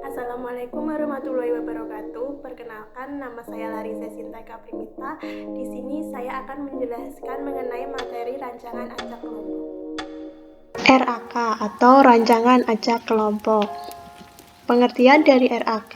Assalamualaikum warahmatullahi wabarakatuh. Perkenalkan, nama saya Larissa Sinta Kaprimita. Di sini saya akan menjelaskan mengenai materi rancangan acak kelompok. RAK atau rancangan acak kelompok. Pengertian dari RAK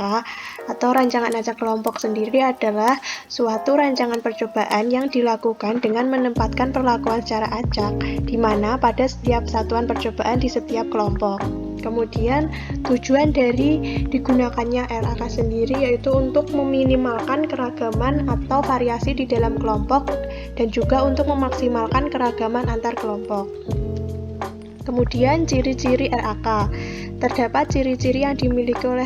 atau rancangan acak kelompok sendiri adalah suatu rancangan percobaan yang dilakukan dengan menempatkan perlakuan secara acak, di mana pada setiap satuan percobaan di setiap kelompok. Kemudian tujuan dari digunakannya RAK sendiri yaitu untuk meminimalkan keragaman atau variasi di dalam kelompok dan juga untuk memaksimalkan keragaman antar kelompok. Kemudian ciri-ciri RAK. Terdapat ciri-ciri yang dimiliki oleh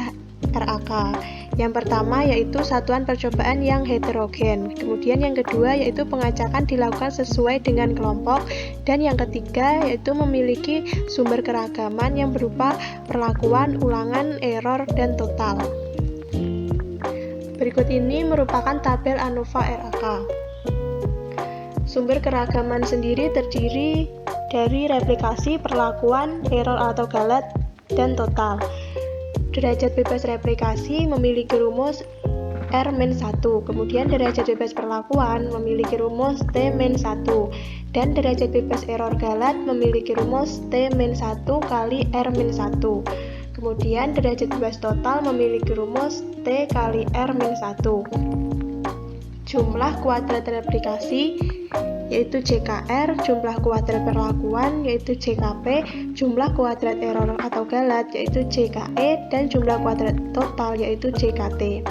RAK. Yang pertama yaitu satuan percobaan yang heterogen. Kemudian yang kedua yaitu pengacakan dilakukan sesuai dengan kelompok. Dan yang ketiga yaitu memiliki sumber keragaman yang berupa perlakuan, ulangan, error, dan total. Berikut ini merupakan tabel ANOVA RAK. Sumber keragaman sendiri terdiri dari replikasi, perlakuan, error atau galat, dan total. Derajat bebas replikasi memiliki rumus R-1, kemudian derajat bebas perlakuan memiliki rumus T-1, dan derajat bebas error galat memiliki rumus T-1 kali R-1. Kemudian derajat bebas total memiliki rumus T kali R-1. Jumlah kuadrat replikasi yaitu JKR, jumlah kuadrat perlakuan yaitu JKP, jumlah kuadrat error atau galat yaitu JKE, dan jumlah kuadrat total yaitu JKT.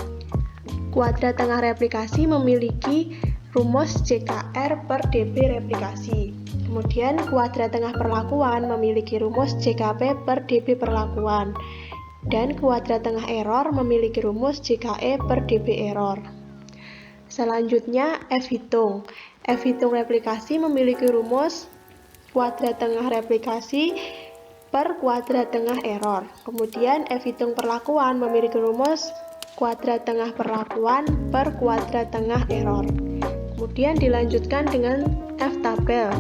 Kuadrat tengah replikasi memiliki rumus JKR per DB replikasi. Kemudian kuadrat tengah perlakuan memiliki rumus JKP per DB perlakuan. Dan kuadrat tengah error memiliki rumus JKE per DB error. Selanjutnya F-hitung. F-hitung replikasi memiliki rumus kuadrat tengah replikasi per kuadrat tengah error. Kemudian F-hitung perlakuan memiliki rumus kuadrat tengah perlakuan per kuadrat tengah error. Kemudian dilanjutkan dengan F-tabel.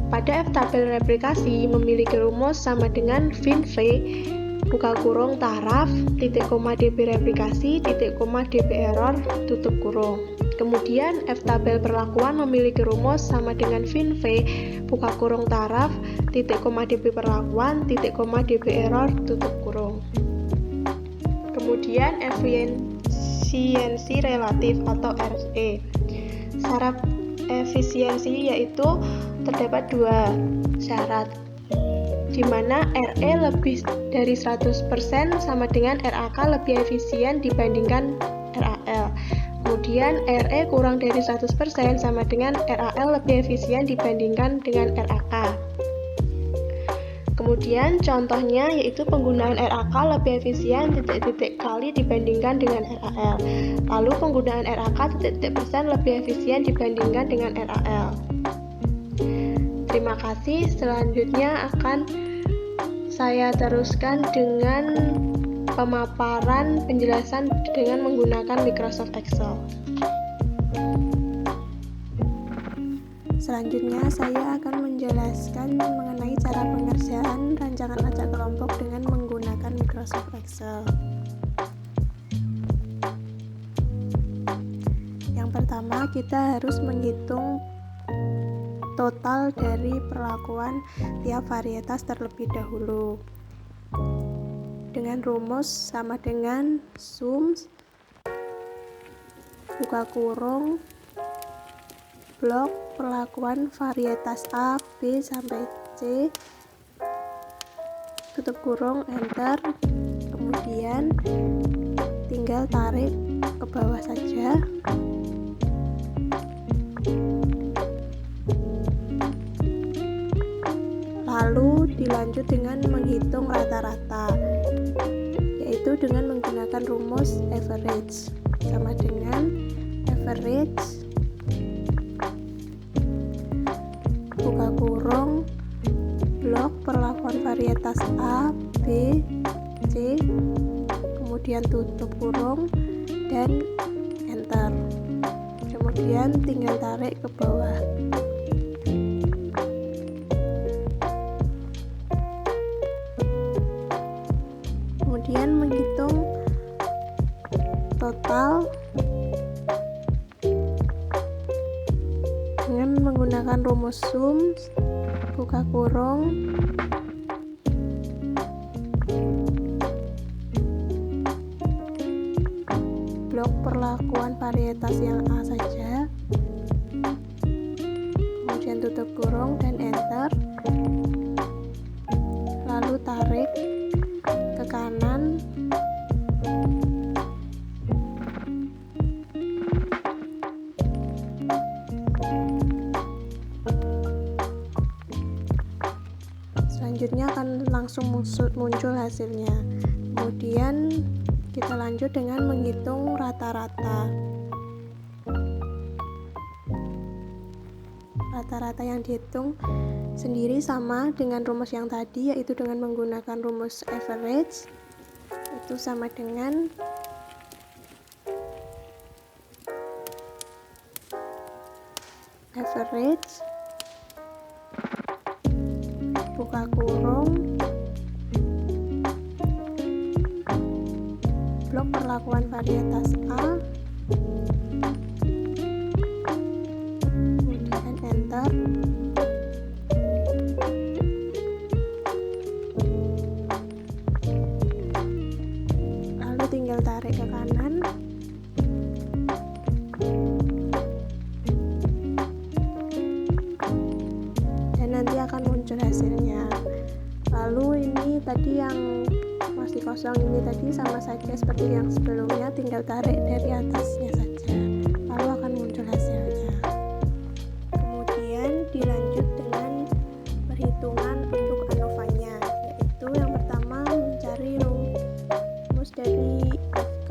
Pada F-tabel replikasi memiliki rumus sama dengan fin-v buka kurung taraf, titik koma db replikasi, titik koma db error, tutup kurung. Kemudian F-tabel perlakuan memiliki rumus sama dengan fin-v buka kurung taraf, titik koma db perlakuan, titik koma db error, tutup kurung. Kemudian efisiensi relatif atau RE. Syarat efisiensi yaitu terdapat dua syarat, di mana RE lebih dari 100% sama dengan RAK lebih efisien dibandingkan RAL. Kemudian RE kurang dari 100% sama dengan RAL lebih efisien dibandingkan dengan RAK. Kemudian contohnya yaitu penggunaan RAK lebih efisien titik-titik kali dibandingkan dengan RAL. Lalu penggunaan RAK titik-titik persen lebih efisien dibandingkan dengan RAL. Terima kasih. Selanjutnya akan saya teruskan dengan pemaparan penjelasan dengan menggunakan Microsoft Excel. Selanjutnya saya akan menjelaskan mengenai cara pengerjaan rancangan acak kelompok dengan menggunakan Microsoft Excel. Yang pertama, kita harus menghitung total dari perlakuan tiap varietas terlebih dahulu dengan rumus sama dengan sum buka kurung blok perlakuan varietas A, B sampai C, tutup kurung, enter. Kemudian tinggal tarik ke bawah saja. Lalu dilanjut dengan menghitung rata-rata, yaitu dengan menggunakan rumus average sama dengan average buka kurung blok perlakuan varietas A, B, C, kemudian tutup kurung dan enter. Kemudian tinggal tarik ke bawah. menggunakan rumus sum, buka kurung, blok perlakuan varietas yang A saja, kemudian tutup kurung dan enter, lalu tarik ke kanan, selanjutnya akan langsung muncul hasilnya. Kemudian kita lanjut dengan menghitung rata-rata. Rata-rata yang dihitung sendiri sama dengan rumus yang tadi, yaitu dengan menggunakan rumus average. Itu sama dengan average, buka kurung, blok perlakuan varietas A, kemudian enter, lalu tinggal tarik ke kanan, dan nanti akan muncul hasilnya. Lalu ini tadi yang masih kosong ini tadi sama saja seperti yang sebelumnya, tinggal tarik dari atasnya saja, lalu akan muncul hasilnya. Kemudian dilanjut dengan perhitungan untuk ANOVA-nya, yaitu yang pertama mencari rumus dari FK.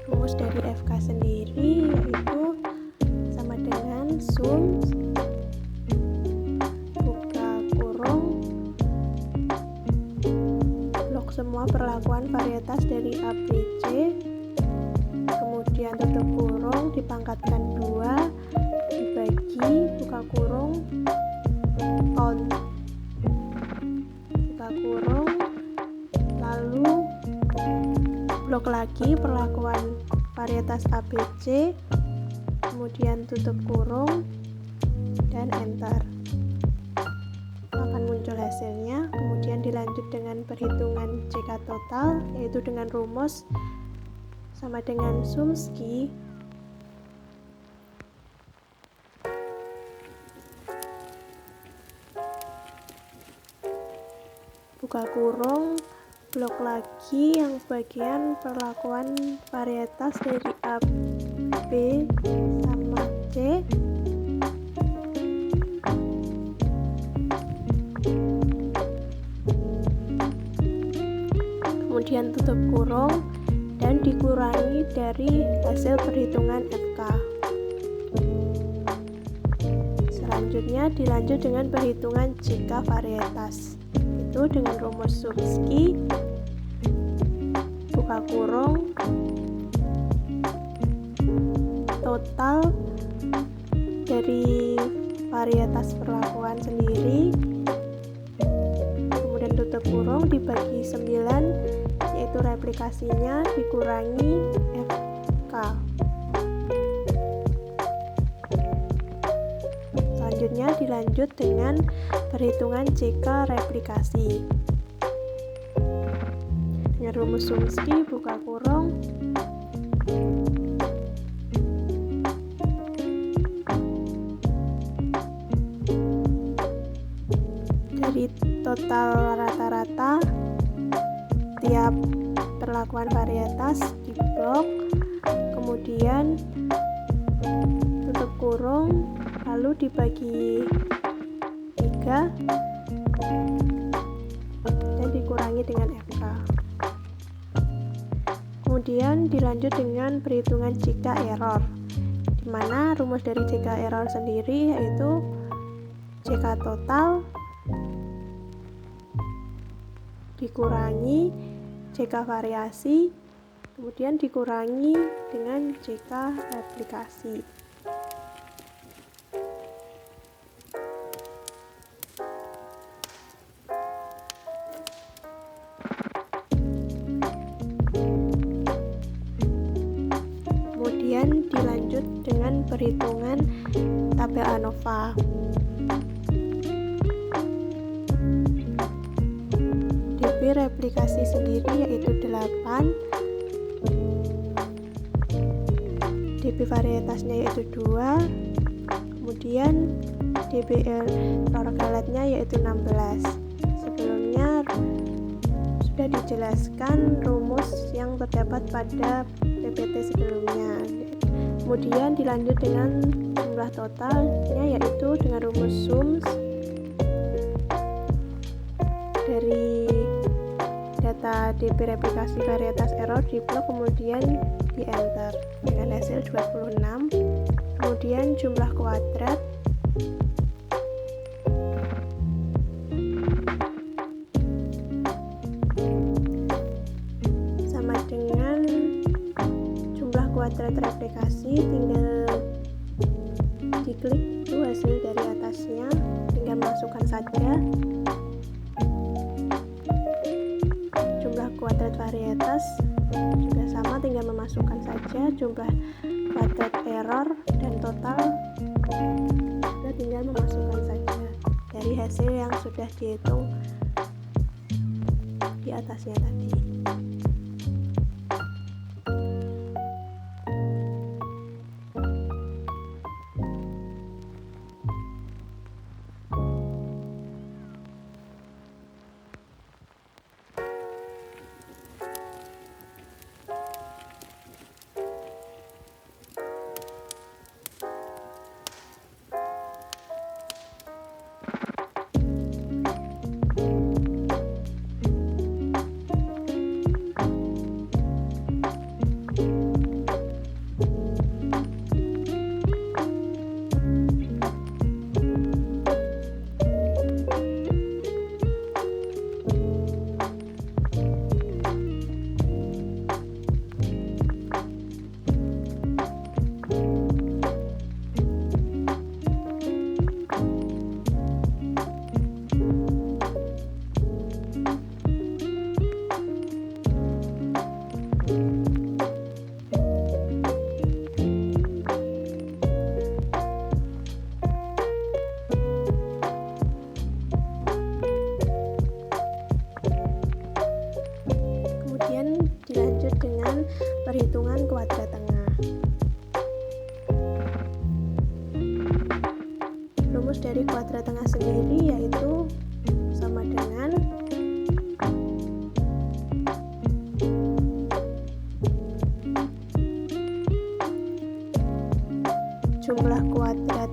Rumus dari FK sendiri yaitu sama dengan sum, semua perlakuan varietas dari A, B, C, kemudian tutup kurung, dipangkatkan 2, dibagi, buka kurung, on, buka kurung, lalu blok lagi perlakuan varietas A, B, C, kemudian tutup kurung, dan enter. Akan muncul hasilnya. Kemudian dilanjut dengan perhitungan CK total, yaitu dengan rumus sama dengan Chomsky, buka kurung, blok lagi yang bagian perlakuan varietas dari A, B, sama C, kemudian tutup kurung dan dikurangi dari hasil perhitungan FK. Selanjutnya dilanjut dengan perhitungan JK varietas, itu dengan rumus Chomsky, buka kurung, total dari varietas perlakuan sendiri, kemudian tutup kurung dibagi 9, yaitu replikasinya dikurangi FK. Selanjutnya dilanjut dengan perhitungan CK replikasi dengan rumus Chomsky, buka kurung, dari total rata-rata tiap perlakuan varietas di blok, kemudian tutup kurung, lalu dibagi 3 dan dikurangi dengan FK. Kemudian dilanjut dengan perhitungan jika error, di mana rumus dari jika error sendiri yaitu JK total dikurangi JK variasi, kemudian dikurangi dengan JK replikasi. Kemudian dilanjut dengan perhitungan perhitungan tabel ANOVA. DB replikasi sendiri yaitu 8, DB varietasnya yaitu 2, kemudian DB error galatnya yaitu 16. Sebelumnya sudah dijelaskan rumus yang terdapat pada PPT sebelumnya. Kemudian dilanjut dengan jumlah totalnya yaitu dengan rumus sums dari data DB replikasi varietas error di blok, kemudian di enter dengan hasil 26. Kemudian jumlah kuadrat sama dengan jumlah kuadrat replikasi, tinggal diklik itu hasil dari atasnya, tinggal masukkan saja. Jumlah kuadrat varietas juga sama, tinggal memasukkan saja. Jumlah kuadrat error dan total juga tinggal memasukkan saja dari hasil yang sudah dihitung di atasnya tadi. Dilanjut dengan perhitungan kuadrat tengah. Rumus dari kuadrat tengah sendiri yaitu sama dengan jumlah kuadrat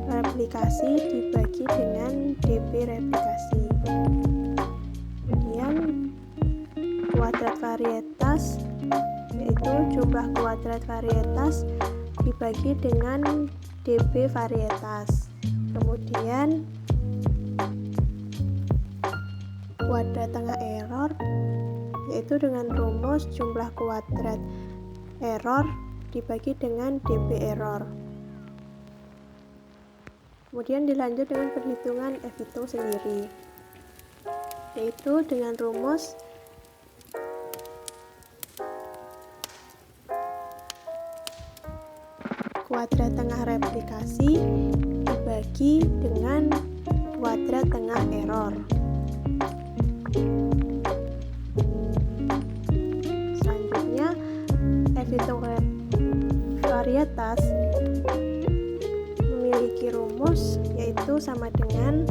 replikasi dibagi dengan DB replikasi. Kemudian kuadrat varietas yaitu jumlah kuadrat varietas dibagi dengan DB varietas. Kemudian kuadrat tengah error yaitu dengan rumus jumlah kuadrat error dibagi dengan DB error. Kemudian dilanjut dengan perhitungan F-hitung sendiri yaitu dengan rumus kuadrat tengah replikasi dibagi dengan kuadrat tengah error. Selanjutnya, F-hitung varietas memiliki rumus yaitu sama dengan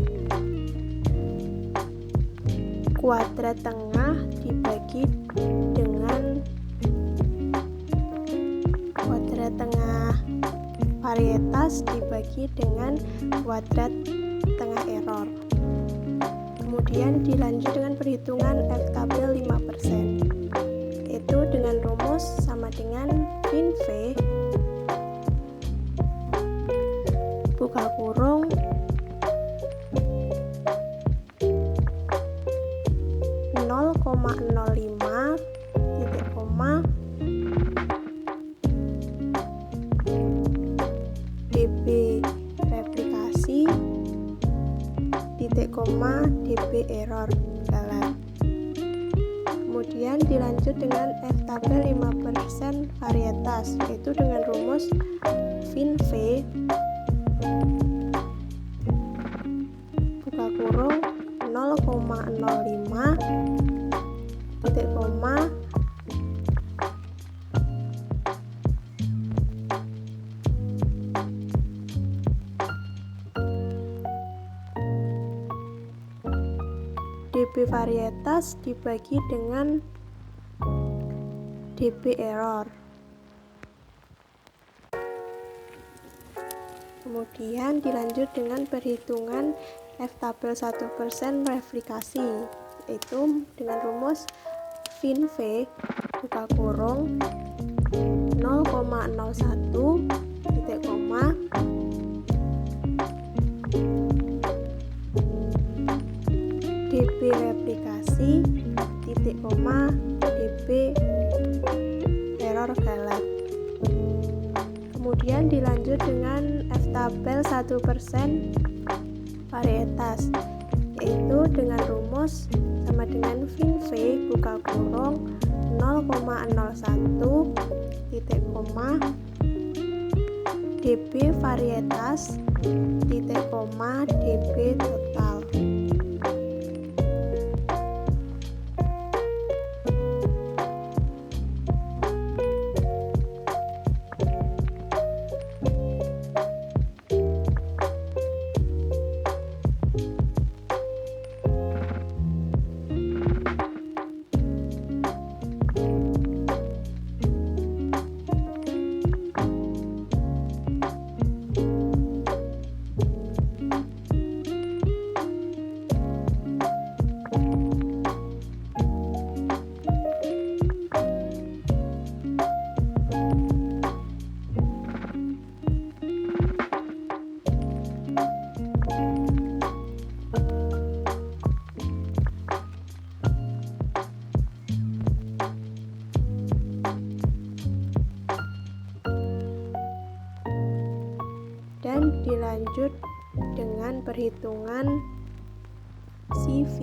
kuadrat tengah dibagi dengan kuadrat tengah varietas dibagi dengan kuadrat tengah error. Kemudian dilanjut dengan perhitungan F tabel 5%, yaitu dengan rumus sama dengan min V buka kurung DB replikasi titik koma DB error galat. Kemudian dilanjut dengan F tabel 5% varietas, yaitu dengan rumus fin V buka kurung 0,05 titik koma dB varietas dibagi dengan dB error. Kemudian dilanjut dengan perhitungan F tabel 1% replikasi, yaitu dengan rumus fin V buka kurung 0,01 titik koma dB replikasi titik koma dB error galat. Kemudian dilanjut dengan F tabel 1% varietas, yaitu dengan rumus sama dengan fin V buka kurung 0,01 titik koma dB varietas titik koma dB total. Dan dilanjut dengan perhitungan CV.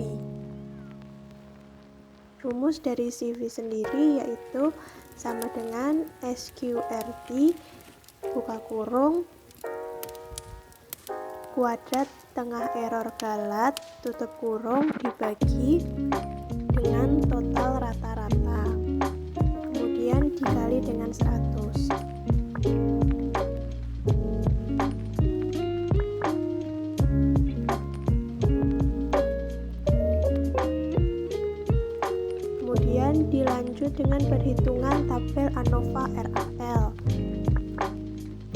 Rumus dari CV sendiri yaitu sama dengan SQRT buka kurung kuadrat tengah error galat tutup kurung dibagi dengan total rata-rata, kemudian dikali dengan 100. Dilanjut dengan perhitungan tabel ANOVA RAL.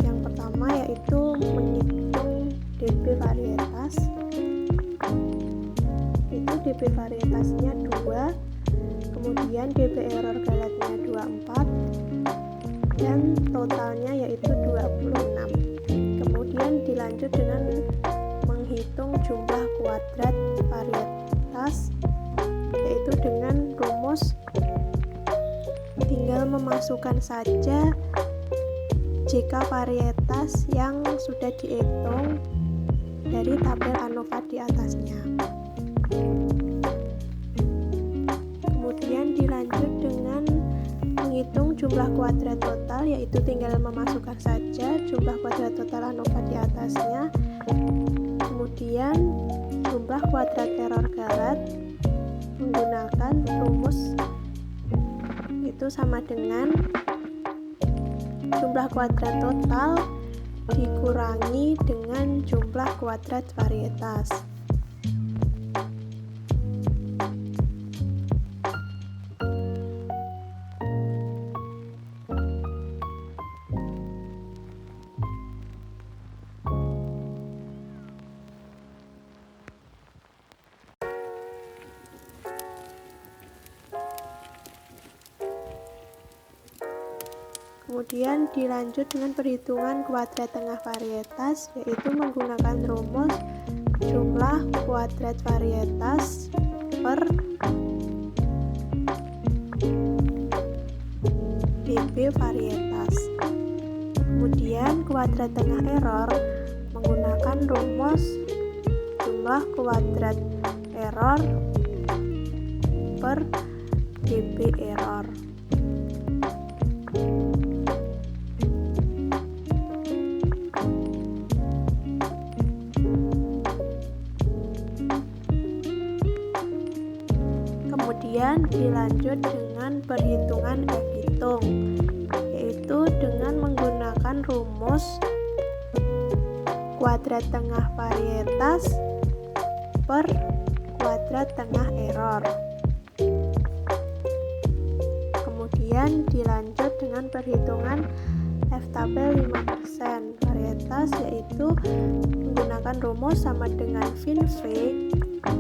Yang pertama yaitu menghitung dB varietas. Itu dB varietasnya 2, kemudian dB error galatnya 24 dan totalnya yaitu 26. Kemudian dilanjut dengan menghitung jumlah kuadrat varietas, yaitu dengan rumus tinggal memasukkan saja JK varietas yang sudah dihitung dari tabel ANOVA di atasnya. Kemudian dilanjut dengan menghitung jumlah kuadrat total, yaitu tinggal memasukkan saja jumlah kuadrat total ANOVA di atasnya. Kemudian jumlah kuadrat error galat menggunakan rumus itu sama dengan jumlah kuadrat total dikurangi dengan jumlah kuadrat varietas. Kemudian dilanjut dengan perhitungan kuadrat tengah varietas, yaitu menggunakan rumus jumlah kuadrat varietas per dB varietas. Kemudian kuadrat tengah error menggunakan rumus jumlah kuadrat error per dB error. Kemudian dilanjut dengan perhitungan F-hitung, yaitu dengan menggunakan rumus kuadrat tengah varietas per kuadrat tengah error. Kemudian dilanjut dengan perhitungan F-tabel 5% varietas, yaitu menggunakan rumus sama dengan fin V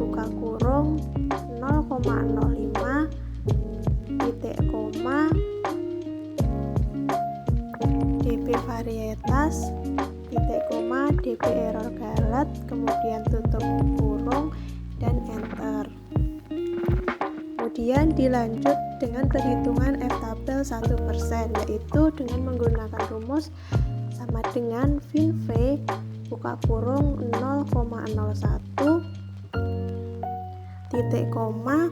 buka kurung 0,05 titik koma dp varietas titik koma dp error galet, kemudian tutup kurung dan enter. Kemudian dilanjut dengan perhitungan F-tabel 1%, yaitu dengan menggunakan rumus sama dengan fin V buka kurung 0,01 titik koma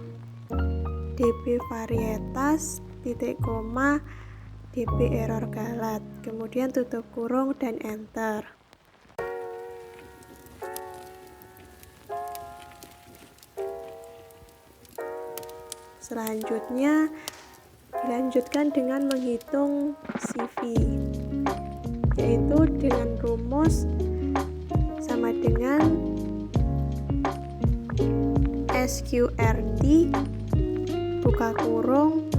dp varietas titik koma dp error galet, kemudian tutup kurung dan enter. Selanjutnya dilanjutkan dengan menghitung CV, yaitu dengan rumus sama dengan SQRT buka kurung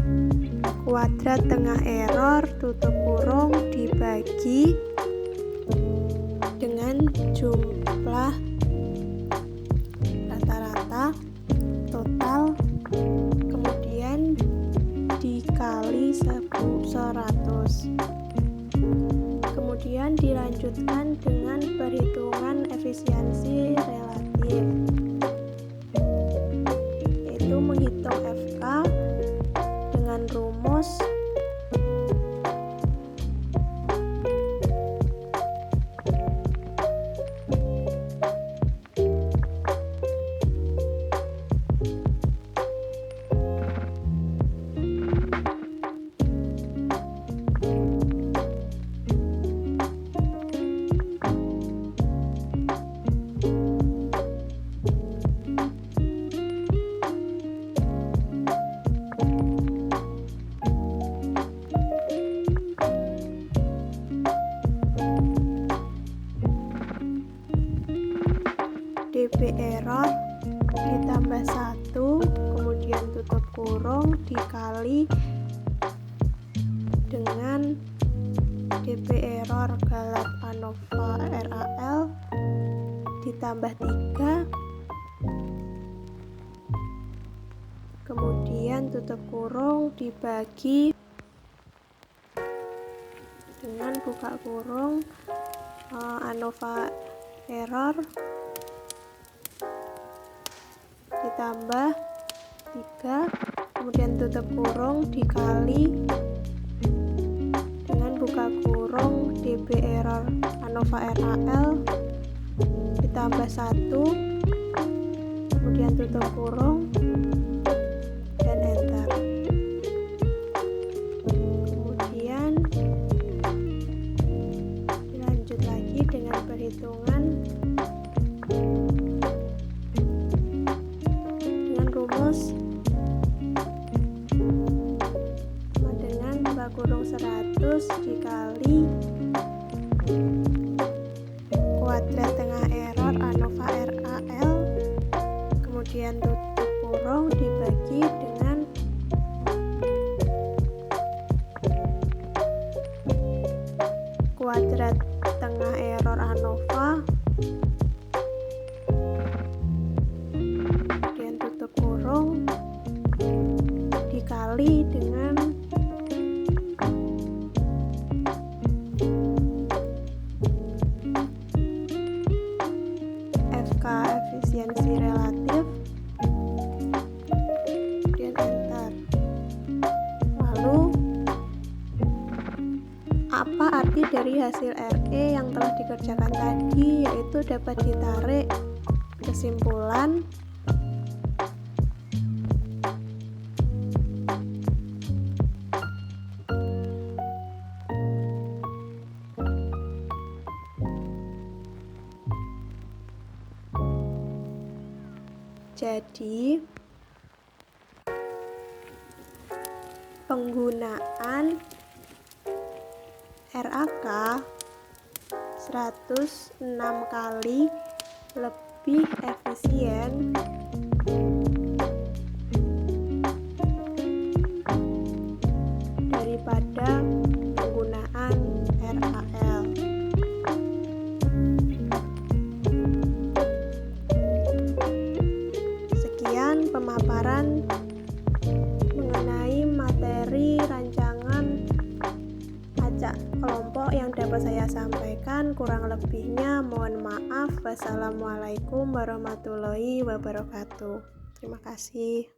kuadrat tengah error tutup kurung dibagi dengan jumlah rata-rata total, kemudian dikali 100. Kemudian dilanjutkan dengan perhitungan efisiensi relatif, yaitu menghitung FK dengan rumus dp error ditambah 1, kemudian tutup kurung dikali dengan dp error galet ANOVA RAL ditambah 3, kemudian tutup kurung dibagi dengan buka kurung ANOVA error ditambah 3, kemudian tutup kurung dikali dengan buka kurung dp error ANOVA RAL ditambah 1, kemudian tutup kurung dan enter. Kemudian dilanjut lagi dengan perhitungan rumus sama dengan buka kurung 100 dikali kuadrat tengah error ANOVA RAL, kemudian tutup kurung dibagi dengan kuadrat tengah error ANOVA, kurung dikali dengan FK efisiensi relatif dan enter. Lalu apa arti dari hasil RE yang telah dikerjakan tadi, yaitu dapat ditarik kesimpulan jadi penggunaan RAK 106 kali lebih efisien daripada penggunaan RAL. Sekian pemaparan mengenai materi rancangan acak kelompok yang dapat saya sampaikan. Kurang lebihnya mohon maaf. Wassalamualaikum warahmatullahi wabarakatuh. Terima kasih.